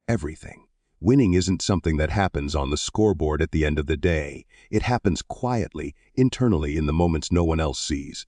everything. Winning isn't something that happens on the scoreboard at the end of the day. It happens quietly, internally, in the moments no one else sees.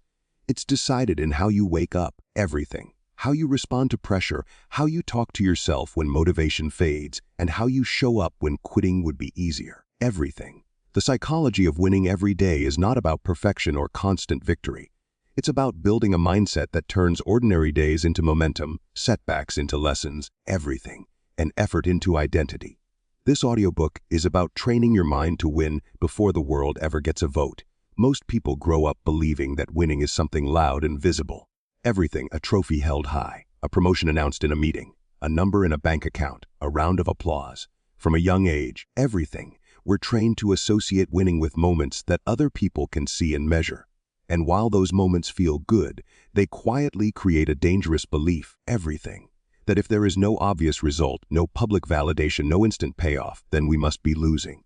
It's decided in how you wake up, everything. How you respond to pressure, how you talk to yourself when motivation fades, and how you show up when quitting would be easier. Everything. The psychology of winning every day is not about perfection or constant victory. It's about building a mindset that turns ordinary days into momentum, setbacks into lessons, everything, and effort into identity. This audiobook is about training your mind to win before the world ever gets a vote. Most people grow up believing that winning is something loud and visible. Everything: a trophy held high, a promotion announced in a meeting, a number in a bank account, a round of applause. From a young age, everything. We're trained to associate winning with moments that other people can see and measure. And while those moments feel good, they quietly create a dangerous belief, everything, that if there is no obvious result, no public validation, no instant payoff, then we must be losing.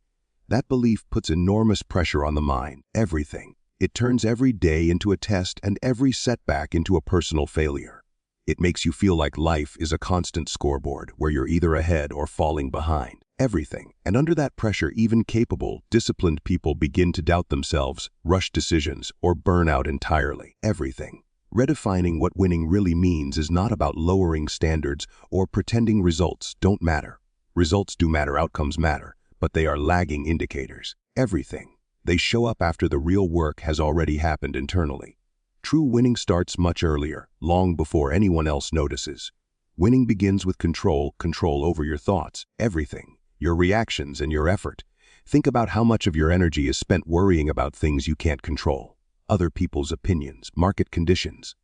That belief puts enormous pressure on the mind, everything. It turns every day into a test and every setback into a personal failure. It makes you feel like life is a constant scoreboard where you're either ahead or falling behind. Everything. And under that pressure, even capable, disciplined people begin to doubt themselves, rush decisions, or burn out entirely. Everything. Redefining what winning really means is not about lowering standards or pretending results don't matter. Results do matter, outcomes matter, but they are lagging indicators. Everything. They show up after the real work has already happened internally. True winning starts much earlier, long before anyone else notices. Winning begins with control over your thoughts, everything, your reactions and your effort. Think about how much of your energy is spent worrying about things you can't control. Other people's opinions, market conditions,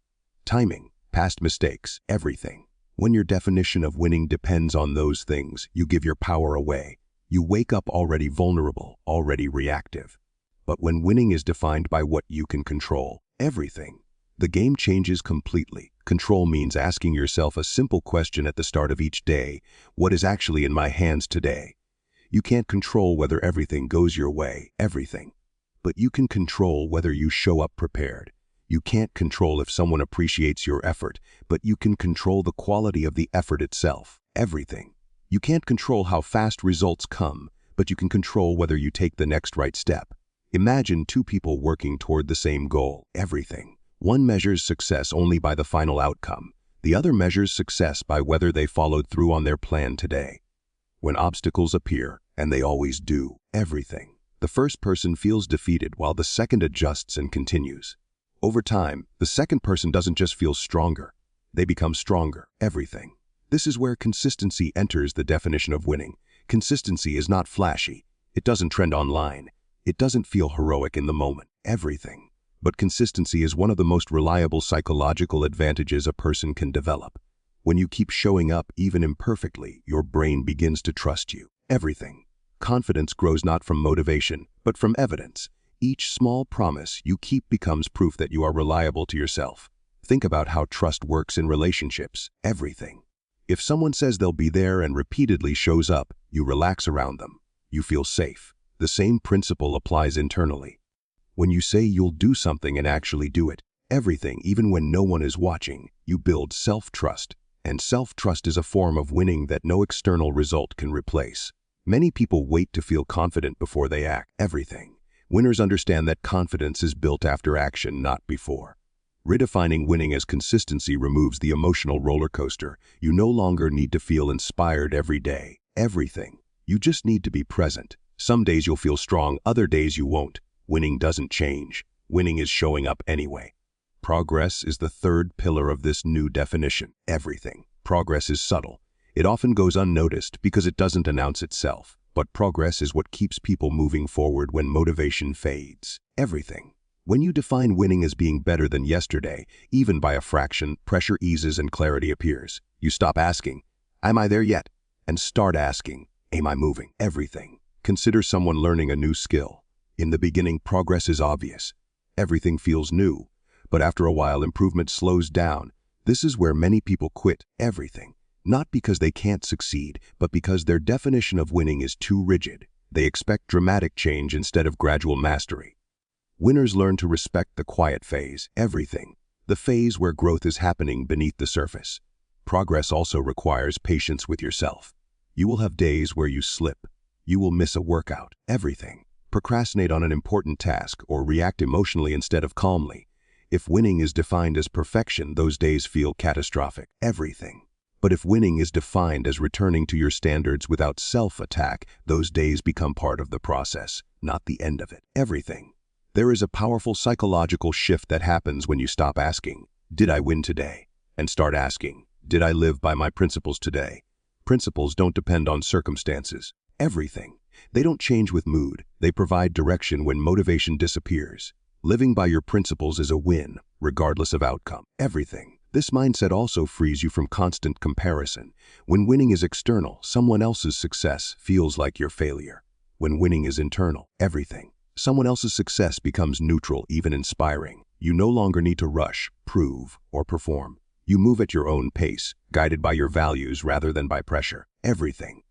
timing, past mistakes, everything. When your definition of winning depends on those things, you give your power away. You wake up already vulnerable, already reactive. But when winning is defined by what you can control, everything, the game changes completely. Control means asking yourself a simple question at the start of each day: what is actually in my hands today? You can't control whether everything goes your way, everything. But you can control whether you show up prepared. You can't control if someone appreciates your effort, but you can control the quality of the effort itself, everything. You can't control how fast results come, but you can control whether you take the next right step. Imagine two people working toward the same goal, everything. One measures success only by the final outcome. The other measures success by whether they followed through on their plan today. When obstacles appear, and they always do, everything, the first person feels defeated while the second adjusts and continues. Over time, the second person doesn't just feel stronger, they become stronger, everything. This is where consistency enters the definition of winning. Consistency is not flashy. It doesn't trend online. It doesn't feel heroic in the moment, everything. But consistency is one of the most reliable psychological advantages a person can develop. When you keep showing up, even imperfectly, your brain begins to trust you, everything. Confidence grows not from motivation, but from evidence. Each small promise you keep becomes proof that you are reliable to yourself. Think about how trust works in relationships, everything. If someone says they'll be there and repeatedly shows up, you relax around them. You feel safe. The same principle applies internally. When you say you'll do something and actually do it, everything, even when no one is watching, you build self-trust. And self-trust is a form of winning that no external result can replace. Many people wait to feel confident before they act, everything. Winners understand that confidence is built after action, not before. Redefining winning as consistency removes the emotional roller coaster. You no longer need to feel inspired every day, everything. You just need to be present. Some days you'll feel strong, other days you won't. Winning doesn't change. Winning is showing up anyway. Progress is the third pillar of this new definition, everything. Progress is subtle. It often goes unnoticed because it doesn't announce itself. But progress is what keeps people moving forward when motivation fades, everything. When you define winning as being better than yesterday, even by a fraction, pressure eases and clarity appears. You stop asking, "Am I there yet?" and start asking, "Am I moving?" Everything. Consider someone learning a new skill. In the beginning, progress is obvious. Everything feels new. But after a while, improvement slows down. This is where many people quit, everything. Not because they can't succeed, but because their definition of winning is too rigid. They expect dramatic change instead of gradual mastery. Winners learn to respect the quiet phase, everything. The phase where growth is happening beneath the surface. Progress also requires patience with yourself. You will have days where you slip. You will miss a workout, everything. Procrastinate on an important task or react emotionally instead of calmly. If winning is defined as perfection, those days feel catastrophic, everything. But if winning is defined as returning to your standards without self-attack, those days become part of the process, not the end of it, everything. There is a powerful psychological shift that happens when you stop asking, "Did I win today?" and start asking, "Did I live by my principles today?" Principles don't depend on circumstances, everything. They don't change with mood, they provide direction when motivation disappears. Living by your principles is a win, regardless of outcome, everything. This mindset also frees you from constant comparison. When winning is external, someone else's success feels like your failure. When winning is internal, everything. Someone else's success becomes neutral, even inspiring. You no longer need to rush, prove, or perform. You move at your own pace, guided by your values rather than by pressure, everything.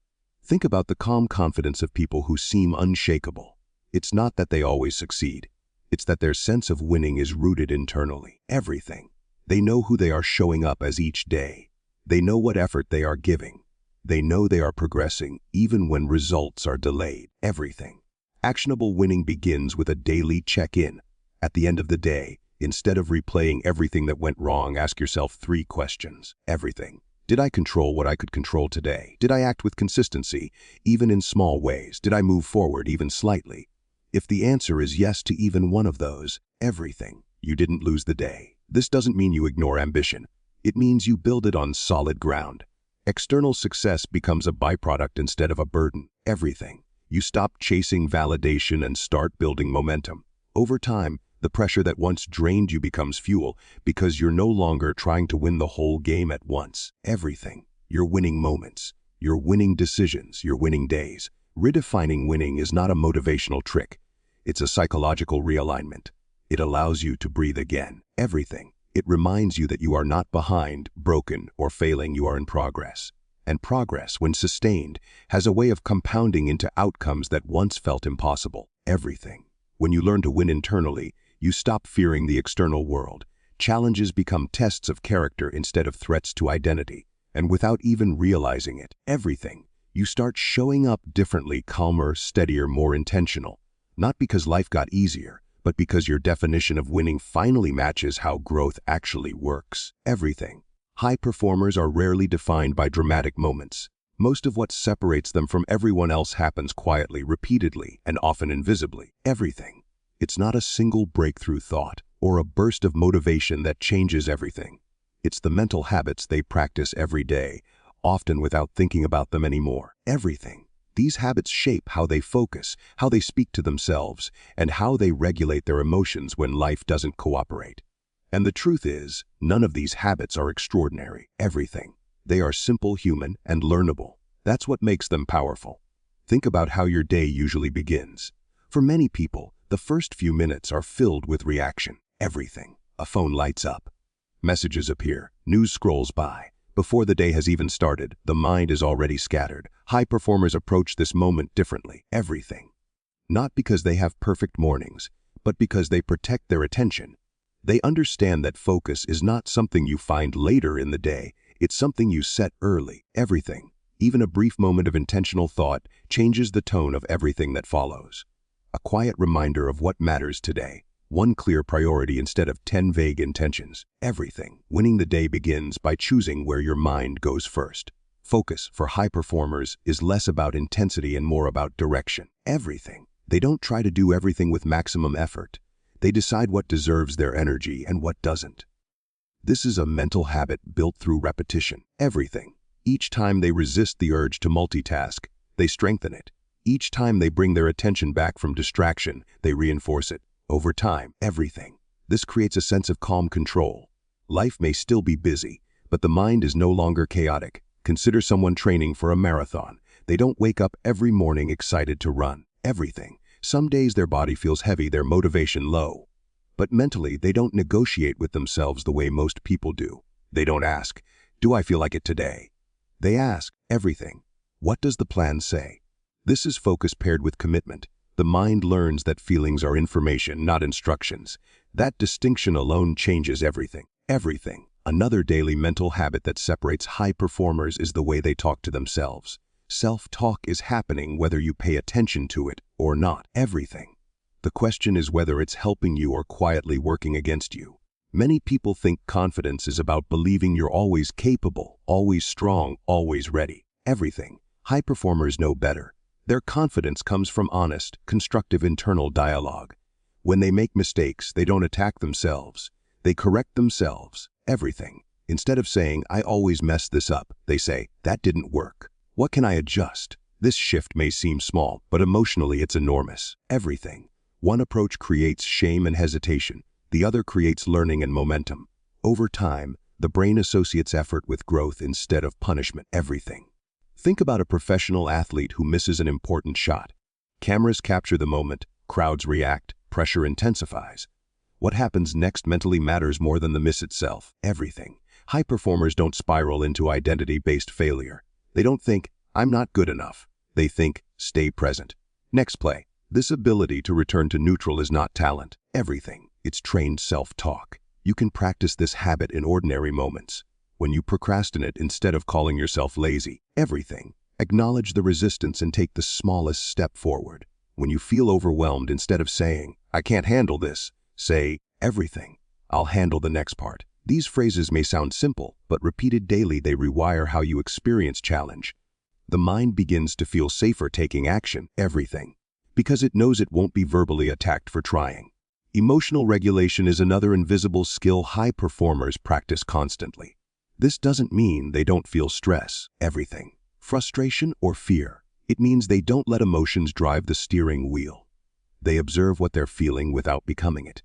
Think about the calm confidence of people who seem unshakable. It's not that they always succeed. It's that their sense of winning is rooted internally, everything. They know who they are showing up as each day. They know what effort they are giving. They know they are progressing even when results are delayed, everything. Actionable winning begins with a daily check-in. At the end of the day, instead of replaying everything that went wrong, ask yourself 3 questions, everything. Did I control what I could control today? Did I act with consistency, even in small ways? Did I move forward even slightly? If the answer is yes to even one of those, everything, you didn't lose the day. This doesn't mean you ignore ambition. It means you build it on solid ground. External success becomes a byproduct instead of a burden, everything. You stop chasing validation and start building momentum. Over time, the pressure that once drained you becomes fuel because you're no longer trying to win the whole game at once, everything. You're winning moments, you're winning decisions, you're winning days. Redefining winning is not a motivational trick. It's a psychological realignment. It allows you to breathe again, everything. It reminds you that you are not behind, broken, or failing, you are in progress. And progress, when sustained, has a way of compounding into outcomes that once felt impossible, everything. When you learn to win internally, you stop fearing the external world. Challenges become tests of character instead of threats to identity. And without even realizing it, everything, you start showing up differently, calmer, steadier, more intentional. Not because life got easier, but because your definition of winning finally matches how growth actually works, everything. High performers are rarely defined by dramatic moments. Most of what separates them from everyone else happens quietly, repeatedly, and often invisibly, everything. It's not a single breakthrough thought or a burst of motivation that changes everything. It's the mental habits they practice every day, often without thinking about them anymore, everything. These habits shape how they focus, how they speak to themselves, and how they regulate their emotions when life doesn't cooperate. And the truth is, none of these habits are extraordinary, everything. They are simple, human, and learnable. That's what makes them powerful. Think about how your day usually begins. For many people, the first few minutes are filled with reaction, everything. A phone lights up. Messages appear, news scrolls by. Before the day has even started, the mind is already scattered. High performers approach this moment differently, everything. Not because they have perfect mornings, but because they protect their attention. They understand that focus is not something you find later in the day, it's something you set early, everything. Even a brief moment of intentional thought changes the tone of everything that follows. A quiet reminder of what matters today. One clear priority instead of 10 vague intentions. Everything. Winning the day begins by choosing where your mind goes first. Focus for high performers is less about intensity and more about direction. Everything. They don't try to do everything with maximum effort. They decide what deserves their energy and what doesn't. This is a mental habit built through repetition. Everything. Each time they resist the urge to multitask, they strengthen it. Each time they bring their attention back from distraction, they reinforce it. Over time, everything. This creates a sense of calm control. Life may still be busy, but the mind is no longer chaotic. Consider someone training for a marathon. They don't wake up every morning excited to run. Everything. Some days their body feels heavy, their motivation low. But mentally, they don't negotiate with themselves the way most people do. They don't ask, "Do I feel like it today?" They ask, "Everything. What does the plan say?" This is focus paired with commitment. The mind learns that feelings are information, not instructions. That distinction alone changes everything. Everything. Another daily mental habit that separates high performers is the way they talk to themselves. Self-talk is happening whether you pay attention to it or not. Everything. The question is whether it's helping you or quietly working against you. Many people think confidence is about believing you're always capable, always strong, always ready. Everything. High performers know better. Their confidence comes from honest, constructive internal dialogue. When they make mistakes, they don't attack themselves. They correct themselves. Everything. Instead of saying, "I always mess this up," they say, "That didn't work. What can I adjust?" This shift may seem small, but emotionally it's enormous. Everything. One approach creates shame and hesitation. The other creates learning and momentum. Over time, the brain associates effort with growth instead of punishment. Everything. Think about a professional athlete who misses an important shot. Cameras capture the moment, crowds react, pressure intensifies. What happens next mentally matters more than the miss itself. Everything. High performers don't spiral into identity-based failure. They don't think, "I'm not good enough." They think, "Stay present. Next play." This ability to return to neutral is not talent. Everything. It's trained self-talk. You can practice this habit in ordinary moments. When you procrastinate instead of calling yourself lazy. Everything. Acknowledge the resistance and take the smallest step forward. When you feel overwhelmed, instead of saying, "I can't handle this," say, "Everything. I'll handle the next part." These phrases may sound simple, but repeated daily they rewire how you experience challenge. The mind begins to feel safer taking action. Everything. Because it knows it won't be verbally attacked for trying. Emotional regulation is another invisible skill high performers practice constantly. This doesn't mean they don't feel stress. Everything. Frustration or fear. It means they don't let emotions drive the steering wheel. They observe what they're feeling without becoming it.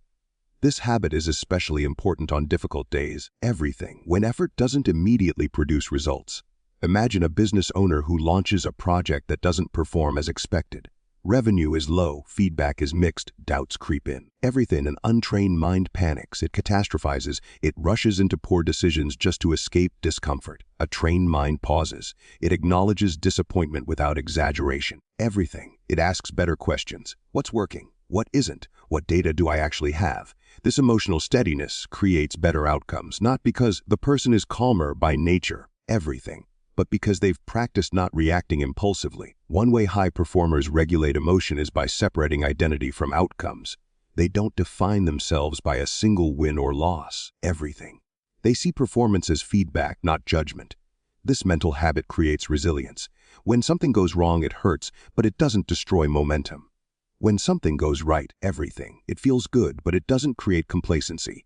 This habit is especially important on difficult days. Everything. When effort doesn't immediately produce results. Imagine a business owner who launches a project that doesn't perform as expected. Revenue is low, feedback is mixed, doubts creep in. Everything. An untrained mind panics, it catastrophizes, it rushes into poor decisions just to escape discomfort. A trained mind pauses. It acknowledges disappointment without exaggeration. Everything. It asks better questions. What's working? What isn't? What data do I actually have? This emotional steadiness creates better outcomes, not because the person is calmer by nature. Everything. But because they've practiced not reacting impulsively. One way high performers regulate emotion is by separating identity from outcomes. They don't define themselves by a single win or loss. Everything. They see performance as feedback, not judgment. This mental habit creates resilience. When something goes wrong, it hurts, but it doesn't destroy momentum. When something goes right, everything. It feels good, but it doesn't create complacency.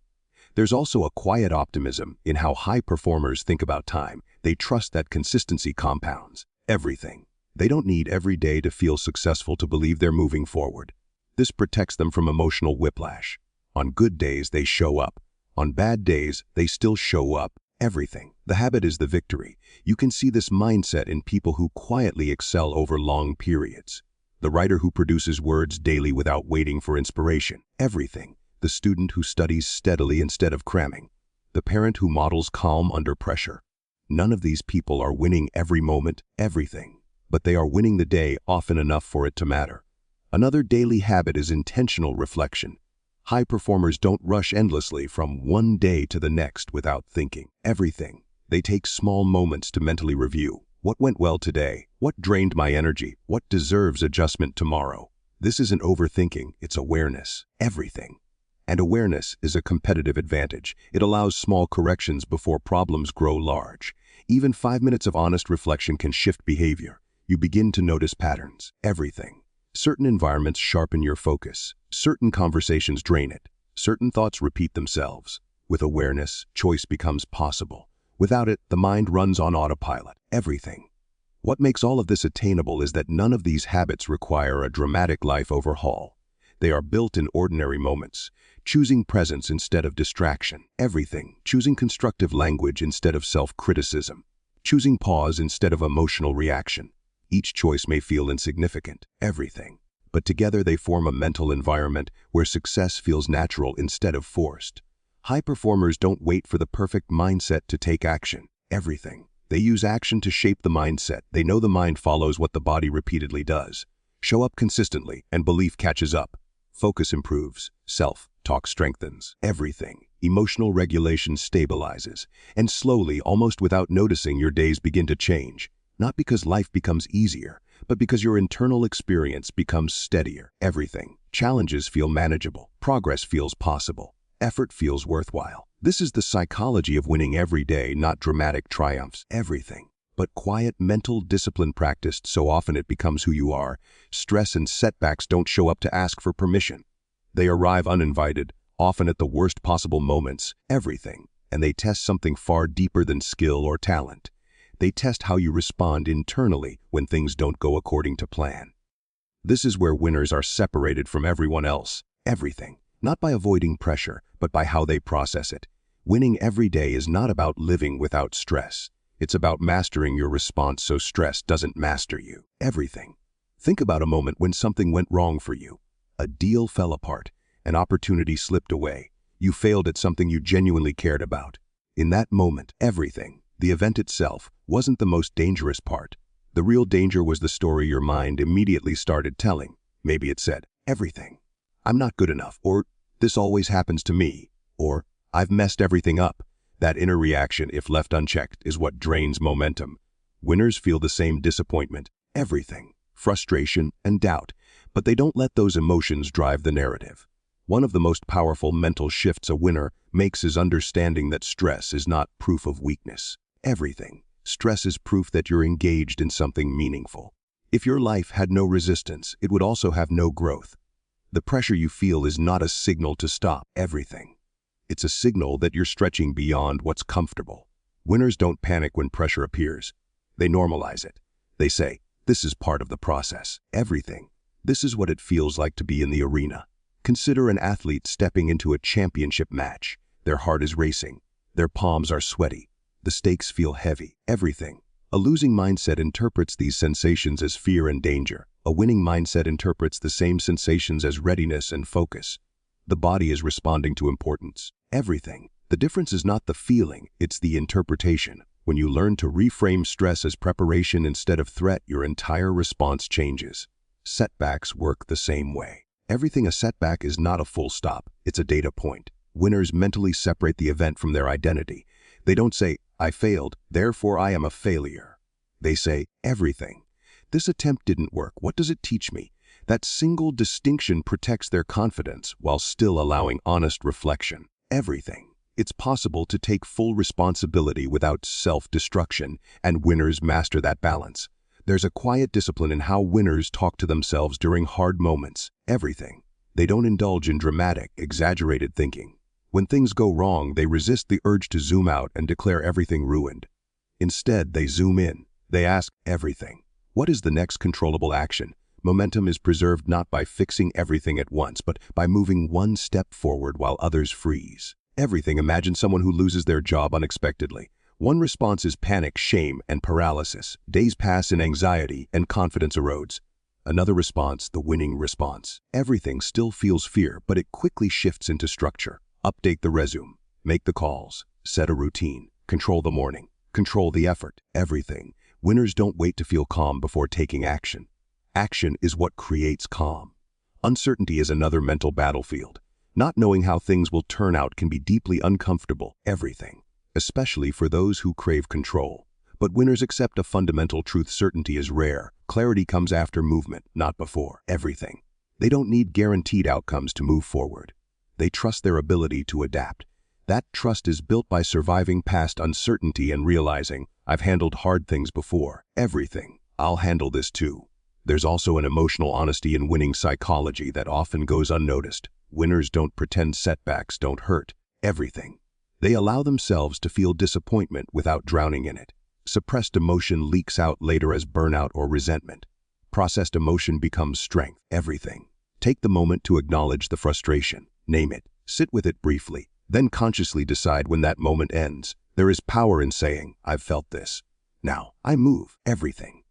There's also a quiet optimism in how high performers think about time. They trust that consistency compounds. Everything. They don't need every day to feel successful to believe they're moving forward. This protects them from emotional whiplash. On good days, they show up. On bad days, they still show up. Everything. The habit is the victory. You can see this mindset in people who quietly excel over long periods. The writer who produces words daily without waiting for inspiration. Everything. The student who studies steadily instead of cramming. The parent who models calm under pressure. None of these people are winning every moment, everything. But they are winning the day often enough for it to matter. Another daily habit is intentional reflection. High performers don't rush endlessly from one day to the next without thinking. Everything. They take small moments to mentally review. What went well today? What drained my energy? What deserves adjustment tomorrow? This isn't overthinking, it's awareness. Everything. And awareness is a competitive advantage. It allows small corrections before problems grow large. Even 5 minutes of honest reflection can shift behavior. You begin to notice patterns. Everything. Certain environments sharpen your focus. Certain conversations drain it. Certain thoughts repeat themselves. With awareness, choice becomes possible. Without it, the mind runs on autopilot. Everything. What makes all of this attainable is that none of these habits require a dramatic life overhaul. They are built in ordinary moments, choosing presence instead of distraction. Everything. Choosing constructive language instead of self-criticism. Choosing pause instead of emotional reaction. Each choice may feel insignificant. Everything. But together they form a mental environment where success feels natural instead of forced. High performers don't wait for the perfect mindset to take action. Everything. They use action to shape the mindset. They know the mind follows what the body repeatedly does. Show up consistently, and belief catches up. Focus improves. Self-talk strengthens. Everything. Emotional regulation stabilizes. And slowly, almost without noticing, your days begin to change. Not because life becomes easier, but because your internal experience becomes steadier. Everything. Challenges feel manageable. Progress feels possible. Effort feels worthwhile. This is the psychology of winning every day, not dramatic triumphs. Everything. But quiet mental discipline practiced so often it becomes who you are. Stress and setbacks don't show up to ask for permission. They arrive uninvited, often at the worst possible moments. Everything. And they test something far deeper than skill or talent. They test how you respond internally when things don't go according to plan. This is where winners are separated from everyone else. Everything. Not by avoiding pressure, but by how they process it. Winning every day is not about living without stress. It's about mastering your response so stress doesn't master you. Everything. Think about a moment when something went wrong for you. A deal fell apart. An opportunity slipped away. You failed at something you genuinely cared about. In that moment, everything, the event itself, wasn't the most dangerous part. The real danger was the story your mind immediately started telling. Maybe it said, everything. I'm not good enough, or this always happens to me, or I've messed everything up. That inner reaction, if left unchecked, is what drains momentum. Winners feel the same disappointment, everything, frustration, and doubt, but they don't let those emotions drive the narrative. One of the most powerful mental shifts a winner makes is understanding that stress is not proof of weakness. Everything. Stress is proof that you're engaged in something meaningful. If your life had no resistance, it would also have no growth. The pressure you feel is not a signal to stop. Everything. It's a signal that you're stretching beyond what's comfortable. Winners don't panic when pressure appears. They normalize it. They say, this is part of the process. Everything. This is what it feels like to be in the arena. Consider an athlete stepping into a championship match. Their heart is racing. Their palms are sweaty. The stakes feel heavy. Everything. A losing mindset interprets these sensations as fear and danger. A winning mindset interprets the same sensations as readiness and focus. The body is responding to importance. Everything. The difference is not the feeling, it's the interpretation. When you learn to reframe stress as preparation instead of threat, your entire response changes. Setbacks work the same way. Everything a setback is not a full stop, it's a data point. Winners mentally separate the event from their identity. They don't say, I failed, therefore I am a failure. They say, everything. This attempt didn't work. What does it teach me? That single distinction protects their confidence while still allowing honest reflection. Everything. It's possible to take full responsibility without self-destruction, and winners master that balance. There's a quiet discipline in how winners talk to themselves during hard moments. Everything. They don't indulge in dramatic, exaggerated thinking. When things go wrong, they resist the urge to zoom out and declare everything ruined. Instead, they zoom in. They ask, everything. What is the next controllable action? Momentum is preserved not by fixing everything at once, but by moving one step forward while others freeze. Everything. Imagine someone who loses their job unexpectedly. One response is panic, shame, and paralysis. Days pass in anxiety, and confidence erodes. Another response, the winning response. Everything still feels fear, but it quickly shifts into structure. Update the resume. Make the calls. Set a routine. Control the morning. Control the effort. Everything. Winners don't wait to feel calm before taking action. Action is what creates calm. Uncertainty is another mental battlefield. Not knowing how things will turn out can be deeply uncomfortable. Everything. Especially for those who crave control. But winners accept a fundamental truth: certainty is rare. Clarity comes after movement, not before. Everything. They don't need guaranteed outcomes to move forward. They trust their ability to adapt. That trust is built by surviving past uncertainty and realizing, I've handled hard things before. Everything. I'll handle this too. There's also an emotional honesty in winning psychology that often goes unnoticed. Winners don't pretend setbacks don't hurt. Everything. They allow themselves to feel disappointment without drowning in it. Suppressed emotion leaks out later as burnout or resentment. Processed emotion becomes strength. Everything. Take the moment to acknowledge the frustration. Name it. Sit with it briefly. Then consciously decide when that moment ends. There is power in saying, I've felt this. Now, I move. Everything.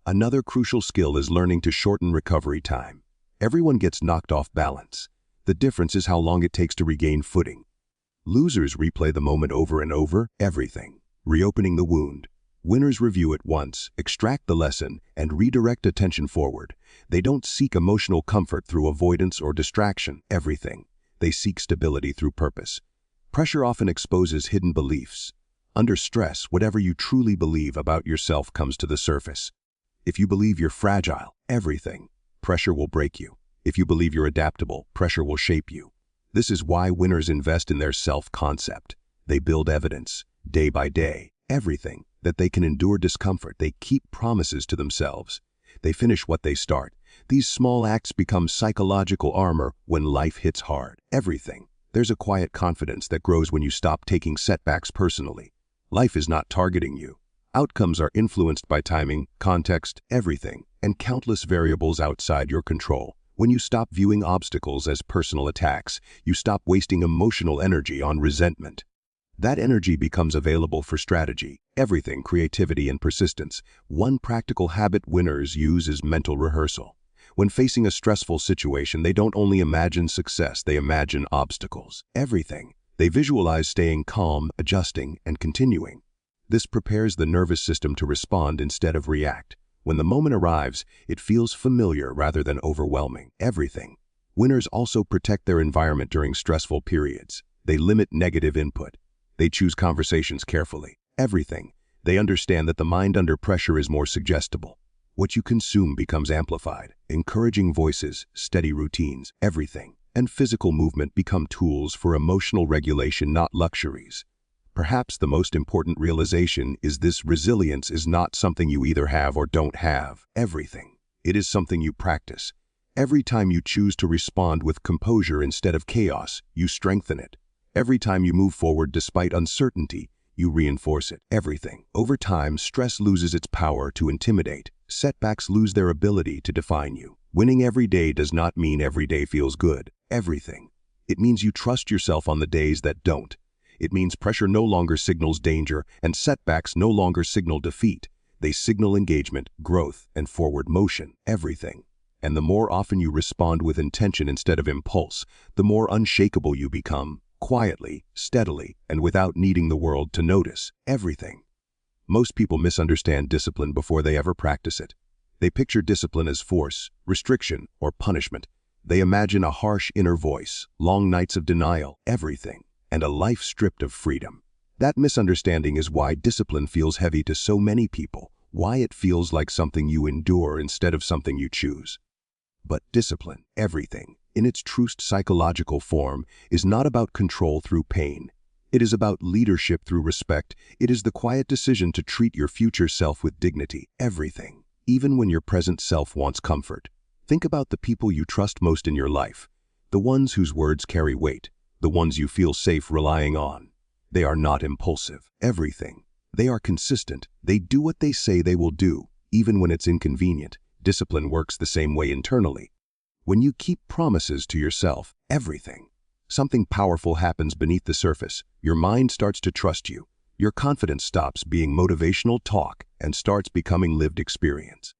Another crucial skill is learning to shorten recovery time. Everyone gets knocked off balance. The difference is how long it takes to regain footing. Losers replay the moment over and over. Everything. Reopening the wound. Winners review it once, extract the lesson, and redirect attention forward. They don't seek emotional comfort through avoidance or distraction. Everything. They seek stability through purpose. Pressure often exposes hidden beliefs. Under stress, whatever you truly believe about yourself comes to the surface. If you believe you're fragile, pressure will break you. If you believe you're adaptable, pressure will shape you. This is why winners invest in their self-concept. They build evidence, day by day, that they can endure discomfort. They keep promises to themselves. They finish what they start. These small acts become psychological armor when life hits hard. There's a quiet confidence that grows when you stop taking setbacks personally. Life is not targeting you. Outcomes are influenced by timing, context, and countless variables outside your control. When you stop viewing obstacles as personal attacks, you stop wasting emotional energy on resentment. That energy becomes available for strategy, creativity, and persistence. One practical habit winners use is mental rehearsal. When facing a stressful situation, they don't only imagine success, they imagine obstacles. They visualize staying calm, adjusting, and continuing. This prepares the nervous system to respond instead of react. When the moment arrives, it feels familiar rather than overwhelming. Winners also protect their environment during stressful periods. They limit negative input. They choose conversations carefully. They understand that the mind under pressure is more suggestible. What you consume becomes amplified. Encouraging voices, steady routines, and physical movement become tools for emotional regulation, not luxuries. Perhaps the most important realization is this: resilience is not something you either have or don't have. It is something you practice. Every time you choose to respond with composure instead of chaos, you strengthen it. Every time you move forward despite uncertainty, you reinforce it. Over time, stress loses its power to intimidate. Setbacks lose their ability to define you. Winning every day does not mean every day feels good. It means you trust yourself on the days that don't. It means pressure no longer signals danger, and setbacks no longer signal defeat. They signal engagement, growth, and forward motion. And the more often you respond with intention instead of impulse, the more unshakable you become, quietly, steadily, and without needing the world to notice. Most people misunderstand discipline before they ever practice it. They picture discipline as force, restriction, or punishment. They imagine a harsh inner voice, long nights of denial, and a life stripped of freedom. That misunderstanding is why discipline feels heavy to so many people, why it feels like something you endure instead of something you choose. But discipline, in its truest psychological form, is not about control through pain. It is about leadership through respect. It is the quiet decision to treat your future self with dignity. Even when your present self wants comfort. Think about the people you trust most in your life, the ones whose words carry weight, the ones you feel safe relying on. They are not impulsive. They are consistent. They do what they say they will do, even when it's inconvenient. Discipline works the same way internally. When you keep promises to yourself, something powerful happens beneath the surface. Your mind starts to trust you. Your confidence stops being motivational talk and starts becoming lived experience.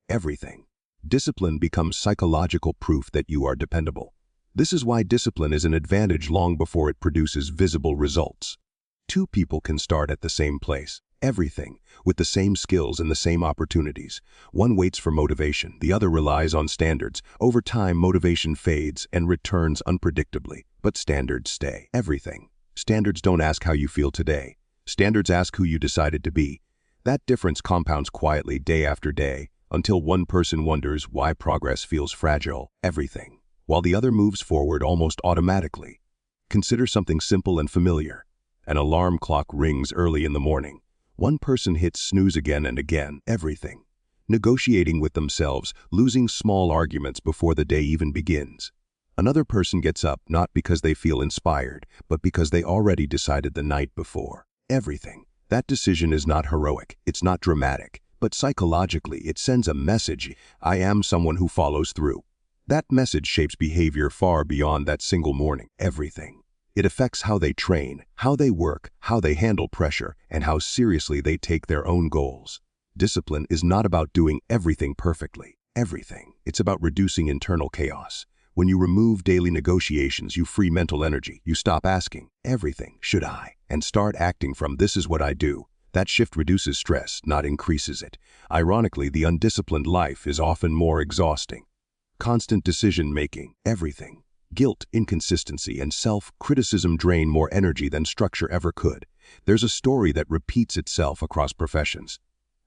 Discipline becomes psychological proof that you are dependable. This is why discipline is an advantage long before it produces visible results. Two people can start at the same place, with the same skills and the same opportunities. One waits for motivation, the other relies on standards. Over time, motivation fades and returns unpredictably, but standards stay. Standards don't ask how you feel today. Standards ask who you decided to be. That difference compounds quietly day after day, until one person wonders why progress feels fragile, while the other moves forward almost automatically. Consider something simple and familiar. An alarm clock rings early in the morning. One person hits snooze again and again, negotiating with themselves, losing small arguments before the day even begins. Another person gets up not because they feel inspired, but because they already decided the night before. That decision is not heroic, it's not dramatic, but psychologically it sends a message: I am someone who follows through. That message shapes behavior far beyond that single morning. It affects how they train, how they work, how they handle pressure, and how seriously they take their own goals. Discipline is not about doing everything perfectly. It's about reducing internal chaos. When you remove daily negotiations, you free mental energy. You stop asking, should I? And start acting from, this is what I do. That shift reduces stress, not increases it. Ironically, the undisciplined life is often more exhausting. Constant decision-making, guilt, inconsistency, and self-criticism drain more energy than structure ever could. There's a story that repeats itself across professions.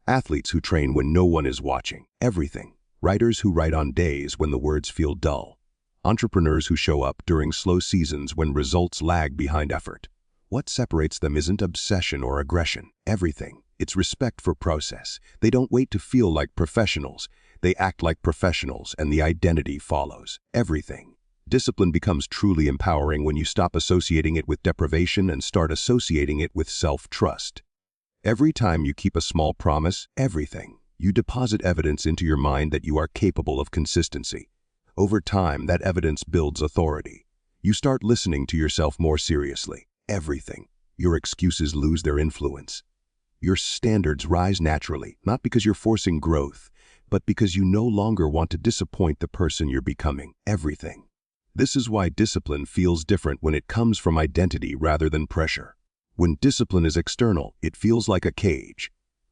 Athletes who train when no one is watching. Everything. Writers who write on days when the words feel dull. Entrepreneurs who show up during slow seasons when results lag behind effort. What separates them isn't obsession or aggression. Everything. It's respect for process. They don't wait to feel like professionals. They act like professionals, and the identity follows. Everything. Discipline becomes truly empowering when you stop associating it with deprivation and start associating it with self-trust. Every time you keep a small promise, everything, you deposit evidence into your mind that you are capable of consistency. Over time, that evidence builds authority. You start listening to yourself more seriously. Everything. Your excuses lose their influence. Your standards rise naturally, not because you're forcing growth, but because you no longer want to disappoint the person you're becoming. Everything. This is why discipline feels different when it comes from identity rather than pressure. When discipline is external, it feels like a cage.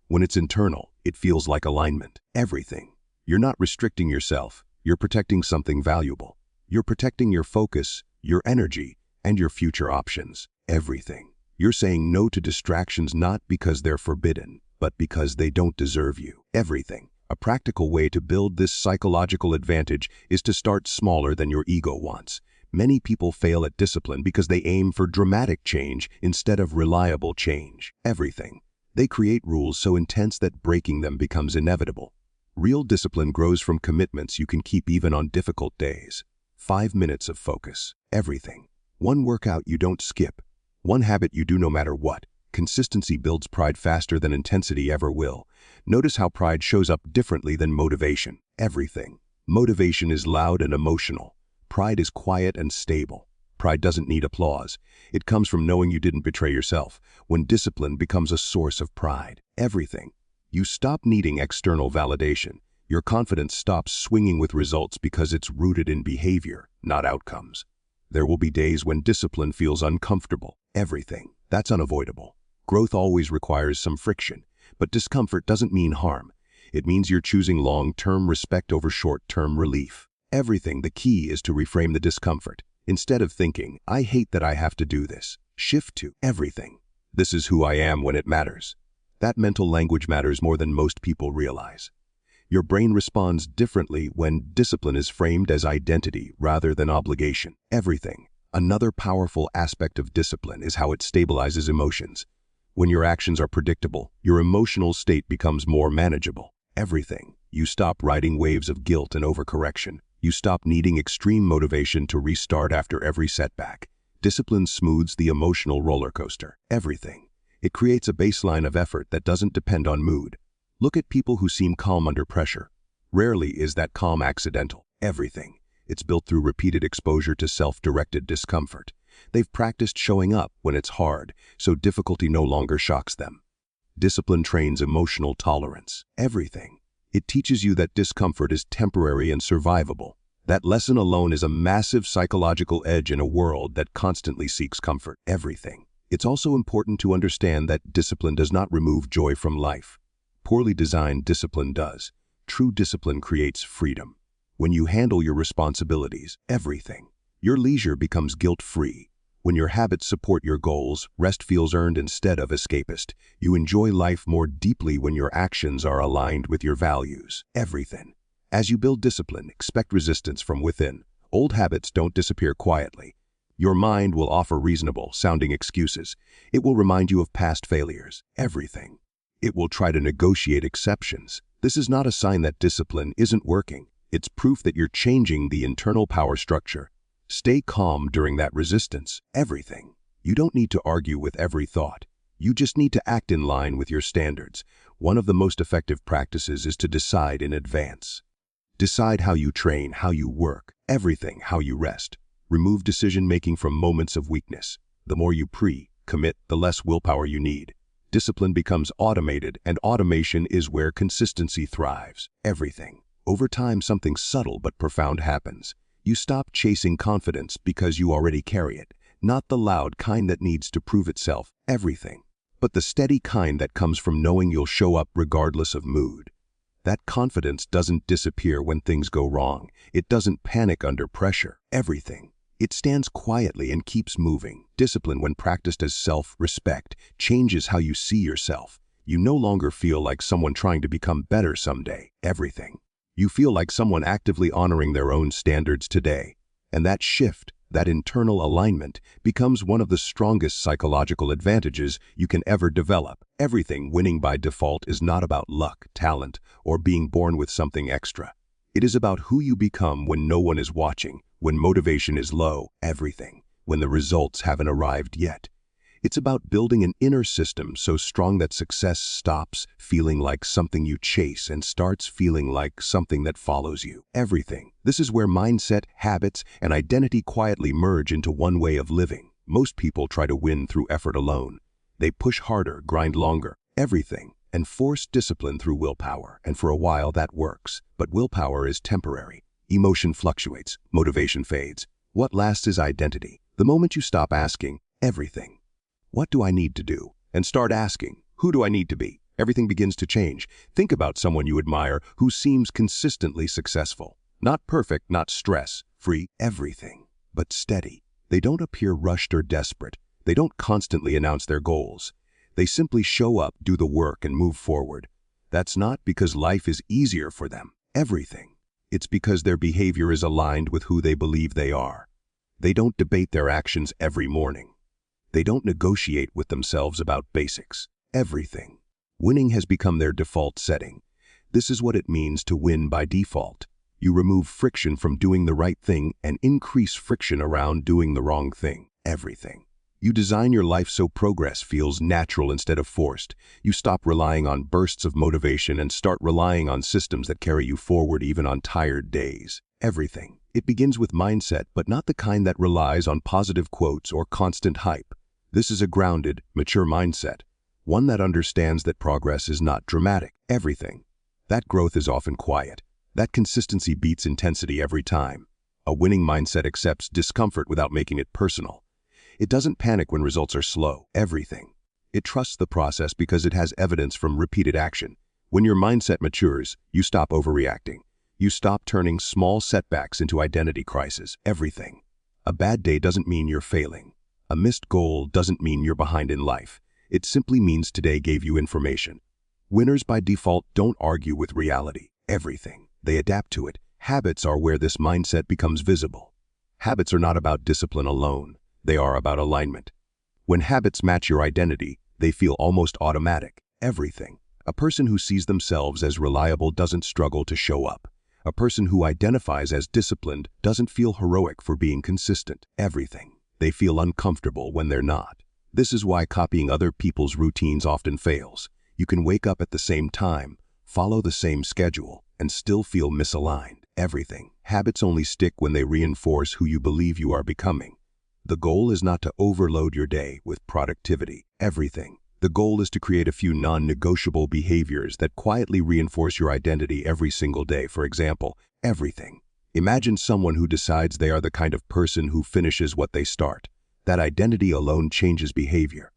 When it's internal, it feels like alignment. Everything. You're not restricting yourself. You're protecting something valuable. You're protecting your focus, your energy, and your future options. Everything. You're saying no to distractions not because they're forbidden, but because they don't deserve you. Everything. A practical way to build this psychological advantage is to start smaller than your ego wants. Many people fail at discipline because they aim for dramatic change instead of reliable change. Everything. They create rules so intense that breaking them becomes inevitable. Real discipline grows from commitments you can keep even on difficult days. 5 minutes of focus. Everything. One workout you don't skip. One habit you do no matter what. Consistency builds pride faster than intensity ever will. Notice how pride shows up differently than motivation. Everything. Motivation is loud and emotional. Pride is quiet and stable. Pride doesn't need applause. It comes from knowing you didn't betray yourself. When discipline becomes a source of pride. Everything. You stop needing external validation. Your confidence stops swinging with results because it's rooted in behavior, not outcomes. There will be days when discipline feels uncomfortable. Everything. That's unavoidable. Growth always requires some friction, but discomfort doesn't mean harm. It means you're choosing long-term respect over short-term relief. Everything. The key is to reframe the discomfort. Instead of thinking, I hate that I have to do this, shift to everything. This is who I am when it matters. That mental language matters more than most people realize. Your brain responds differently when discipline is framed as identity rather than obligation. Everything. Another powerful aspect of discipline is how it stabilizes emotions. When your actions are predictable, your emotional state becomes more manageable. Everything. You stop riding waves of guilt and overcorrection. You stop needing extreme motivation to restart after every setback. Discipline smooths the emotional roller coaster. Everything. It creates a baseline of effort that doesn't depend on mood. Look at people who seem calm under pressure. Rarely is that calm accidental. Everything. It's built through repeated exposure to self-directed discomfort. They've practiced showing up when it's hard, so difficulty no longer shocks them. Discipline trains emotional tolerance. Everything. It teaches you that discomfort is temporary and survivable. That lesson alone is a massive psychological edge in a world that constantly seeks comfort. Everything. It's also important to understand that discipline does not remove joy from life. Poorly designed discipline does. True discipline creates freedom. When you handle your responsibilities, everything, your leisure becomes guilt-free. When your habits support your goals, rest feels earned instead of escapist. You enjoy life more deeply when your actions are aligned with your values. Everything. As you build discipline, expect resistance from within. Old habits don't disappear quietly. Your mind will offer reasonable-sounding excuses. It will remind you of past failures. Everything. It will try to negotiate exceptions. This is not a sign that discipline isn't working. It's proof that you're changing the internal power structure. Stay calm during that resistance. Everything. You don't need to argue with every thought. You just need to act in line with your standards. One of the most effective practices is to decide in advance. Decide how you train, how you work, everything, how you rest. Remove decision-making from moments of weakness. The more you commit, the less willpower you need. Discipline becomes automated, and automation is where consistency thrives. Everything. Over time, something subtle but profound happens. You stop chasing confidence because you already carry it, not the loud kind that needs to prove itself. Everything. But the steady kind that comes from knowing you'll show up regardless of mood. That confidence doesn't disappear when things go wrong. It doesn't panic under pressure. Everything. It stands quietly and keeps moving. Discipline, when practiced as self-respect, changes how you see yourself. You no longer feel like someone trying to become better someday. Everything. You feel like someone actively honoring their own standards today. And that shift, that internal alignment, becomes one of the strongest psychological advantages you can ever develop. Everything. Winning by default is not about luck, talent, or being born with something extra. It is about who you become when no one is watching, when motivation is low. Everything. When the results haven't arrived yet. It's about building an inner system so strong that success stops feeling like something you chase and starts feeling like something that follows you. Everything. This is where mindset, habits, and identity quietly merge into one way of living. Most people try to win through effort alone. They push harder, grind longer. Everything. And force discipline through willpower. And for a while that works. But willpower is temporary. Emotion fluctuates. Motivation fades. What lasts is identity. The moment you stop asking, everything, what do I need to do? And start asking, who do I need to be? Everything begins to change. Think about someone you admire who seems consistently successful. Not perfect, not stress-free, everything, but steady. They don't appear rushed or desperate. They don't constantly announce their goals. They simply show up, do the work, and move forward. That's not because life is easier for them. Everything. It's because their behavior is aligned with who they believe they are. They don't debate their actions every morning. They don't negotiate with themselves about basics. Everything. Winning has become their default setting. This is what it means to win by default. You remove friction from doing the right thing and increase friction around doing the wrong thing. Everything. You design your life so progress feels natural instead of forced. You stop relying on bursts of motivation and start relying on systems that carry you forward even on tired days. Everything. It begins with mindset, but not the kind that relies on positive quotes or constant hype. This is a grounded, mature mindset, one that understands that progress is not dramatic. Everything. That growth is often quiet. That consistency beats intensity every time. A winning mindset accepts discomfort without making it personal. It doesn't panic when results are slow. Everything. It trusts the process because it has evidence from repeated action. When your mindset matures, you stop overreacting. You stop turning small setbacks into identity crises. Everything. A bad day doesn't mean you're failing. A missed goal doesn't mean you're behind in life. It simply means today gave you information. Winners by default don't argue with reality. Everything. They adapt to it. Habits are where this mindset becomes visible. Habits are not about discipline alone. They are about alignment. When habits match your identity, they feel almost automatic. Everything. A person who sees themselves as reliable doesn't struggle to show up. A person who identifies as disciplined doesn't feel heroic for being consistent. Everything. They feel uncomfortable when they're not. This is why copying other people's routines often fails. You can wake up at the same time, follow the same schedule, and still feel misaligned. Everything. Habits only stick when they reinforce who you believe you are becoming. The goal is not to overload your day with productivity. Everything. The goal is to create a few non-negotiable behaviors that quietly reinforce your identity every single day. For example, everything. Imagine someone who decides they are the kind of person who finishes what they start. That identity alone changes behavior.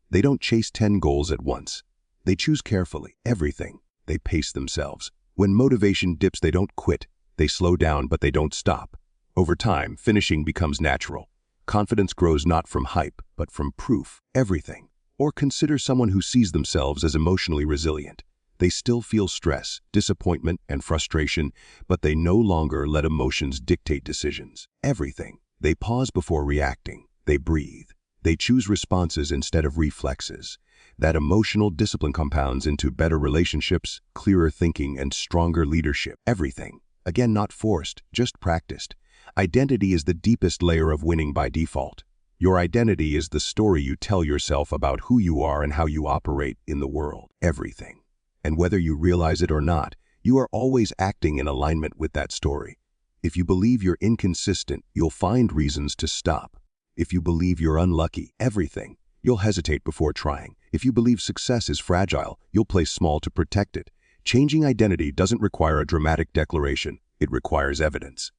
They don't chase 10 goals at once. They choose carefully. Everything. They pace themselves. When motivation dips, they don't quit. They slow down, but they don't stop. Over time, finishing becomes natural. Confidence grows not from hype, but from proof. Everything. Or consider someone who sees themselves as emotionally resilient. They still feel stress, disappointment, and frustration, but they no longer let emotions dictate decisions. Everything. They pause before reacting. They breathe. They choose responses instead of reflexes. That emotional discipline compounds into better relationships, clearer thinking, and stronger leadership. Everything. Again, not forced, just practiced. Identity is the deepest layer of winning by default. Your identity is the story you tell yourself about who you are and how you operate in the world. Everything. And whether you realize it or not, you are always acting in alignment with that story. If you believe you're inconsistent, you'll find reasons to stop. If you believe you're unlucky, everything, you'll hesitate before trying. If you believe success is fragile, you'll play small to protect it. Changing identity doesn't require a dramatic declaration. It requires evidence.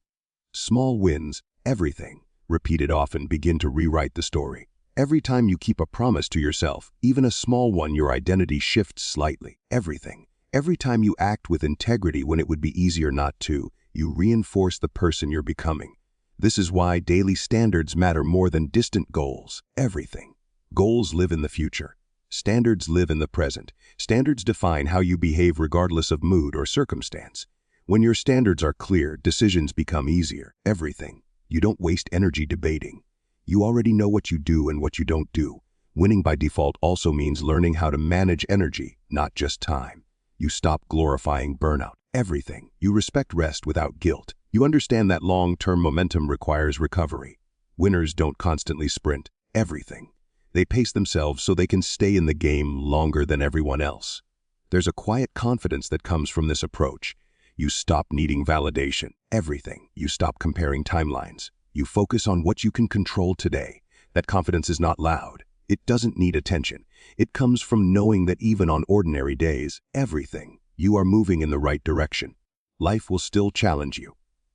Small wins, everything, repeated often, begin to rewrite the story. Every time you keep a promise to yourself, even a small one, your identity shifts slightly. Everything. Every time you act with integrity when it would be easier not to, you reinforce the person you're becoming. This is why daily standards matter more than distant goals. Everything. Goals live in the future. Standards live in the present. Standards define how you behave regardless of mood or circumstance. When your standards are clear, decisions become easier. Everything. You don't waste energy debating. You already know what you do and what you don't do. Winning by default also means learning how to manage energy, not just time. You stop glorifying burnout. Everything. You respect rest without guilt. You understand that long-term momentum requires recovery. Winners don't constantly sprint. Everything. They pace themselves so they can stay in the game longer than everyone else. There's a quiet confidence that comes from this approach. You stop needing validation. Everything. You stop comparing timelines. You focus on what you can control today. That confidence is not loud. It doesn't need attention. It comes from knowing that even on ordinary days, everything, you are moving in the right direction. Life will still challenge you.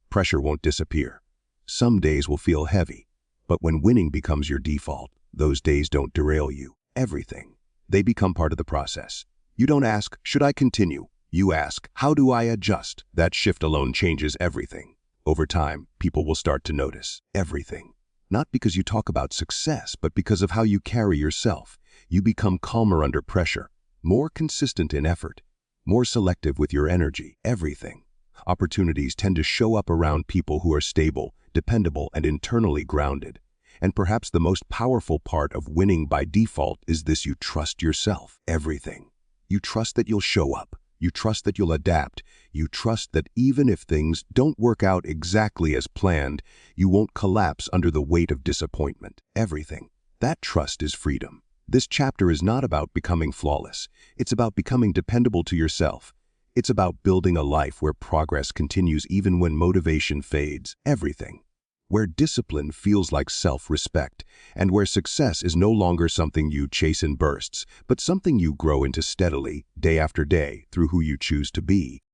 Pressure won't disappear. Some days will feel heavy. But when winning becomes your default, those days don't derail you. Everything. They become part of the process. You don't ask, should I continue? You ask, how do I adjust? That shift alone changes everything. Over time, people will start to notice everything. Not because you talk about success, but because of how you carry yourself. You become calmer under pressure, more consistent in effort, more selective with your energy. Everything. Opportunities tend to show up around people who are stable, dependable, and internally grounded. And perhaps the most powerful part of winning by default is this: you trust yourself. Everything. You trust that you'll show up. You trust that you'll adapt. You trust that even if things don't work out exactly as planned, you won't collapse under the weight of disappointment. Everything. That trust is freedom. This chapter is not about becoming flawless. It's about becoming dependable to yourself. It's about building a life where progress continues even when motivation fades. Everything. Where discipline feels like self-respect, and where success is no longer something you chase in bursts, but something you grow into steadily, day after day, through who you choose to be.